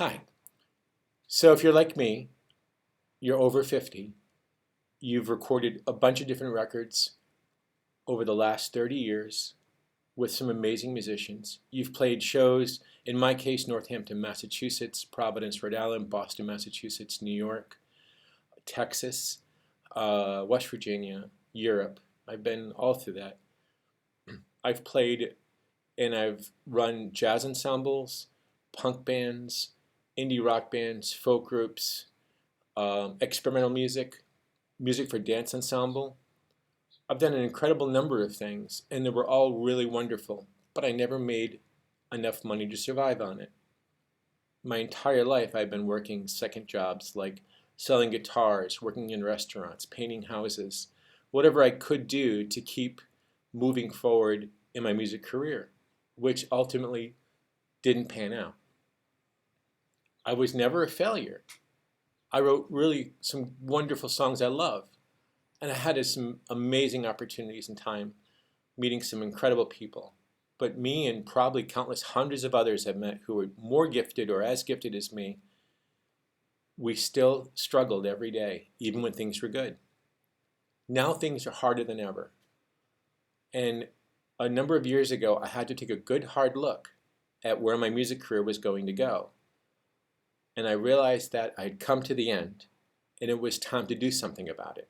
Hi. So if you're like me, you're over 50, you've recorded a bunch of different records over the last 30 years with some amazing musicians. You've played shows, in my case, Northampton, Massachusetts, Providence, Rhode Island, Boston, Massachusetts, New York, Texas, West Virginia, Europe. I've been all through that. I've played and I've run jazz ensembles, punk bands, indie rock bands, folk groups, experimental music, music for dance ensemble. I've done an incredible number of things, and they were all really wonderful, but I never made enough money to survive on it. My entire life, I've been working second jobs like selling guitars, working in restaurants, painting houses, whatever I could do to keep moving forward in my music career, which ultimately didn't pan out. I was never a failure. I wrote really some wonderful songs I love. And I had some amazing opportunities and time meeting some incredible people. But me and probably countless hundreds of others I've met who were more gifted or as gifted as me, we still struggled every day, even when things were good. Now things are harder than ever. And a number of years ago, I had to take a good hard look at where my music career was going to go. And I realized that I had come to the end, and it was time to do something about it.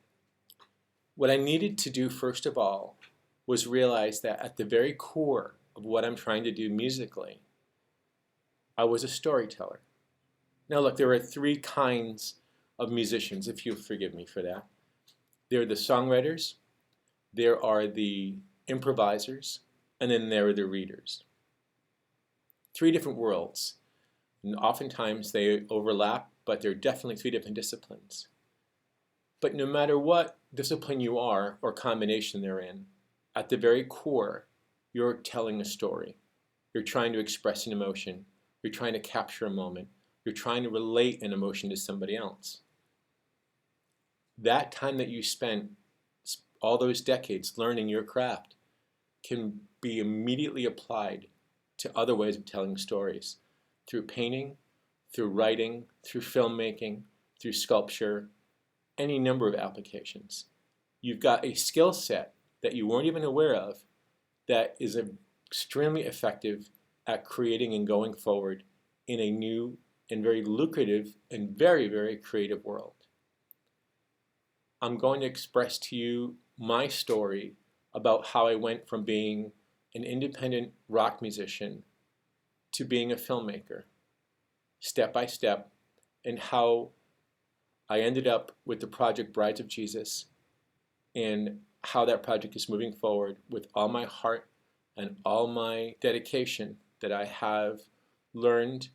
What I needed to do, first of all, was realize that at the very core of what I'm trying to do musically, I was a storyteller. Now, look, there are three kinds of musicians, if you'll forgive me for that. There are the songwriters, there are the improvisers, and then there are the readers. Three different worlds. And oftentimes they overlap, but they're definitely three different disciplines. But no matter what discipline you are or combination they're in, at the very core, you're telling a story. You're trying to express an emotion. You're trying to capture a moment. You're trying to relate an emotion to somebody else. That time that you spent, all those decades learning your craft, can be immediately applied to other ways of telling stories. Through painting, through writing, through filmmaking, through sculpture, any number of applications. You've got a skill set that you weren't even aware of that is extremely effective at creating and going forward in a new and very lucrative and very, very creative world. I'm going to express to you my story about how I went from being an independent rock musician to being a filmmaker, step by step, and how I ended up with the project Brides of Jesus, and how that project is moving forward with all my heart and all my dedication that I have learned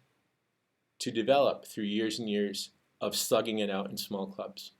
to develop through years and years of slugging it out in small clubs.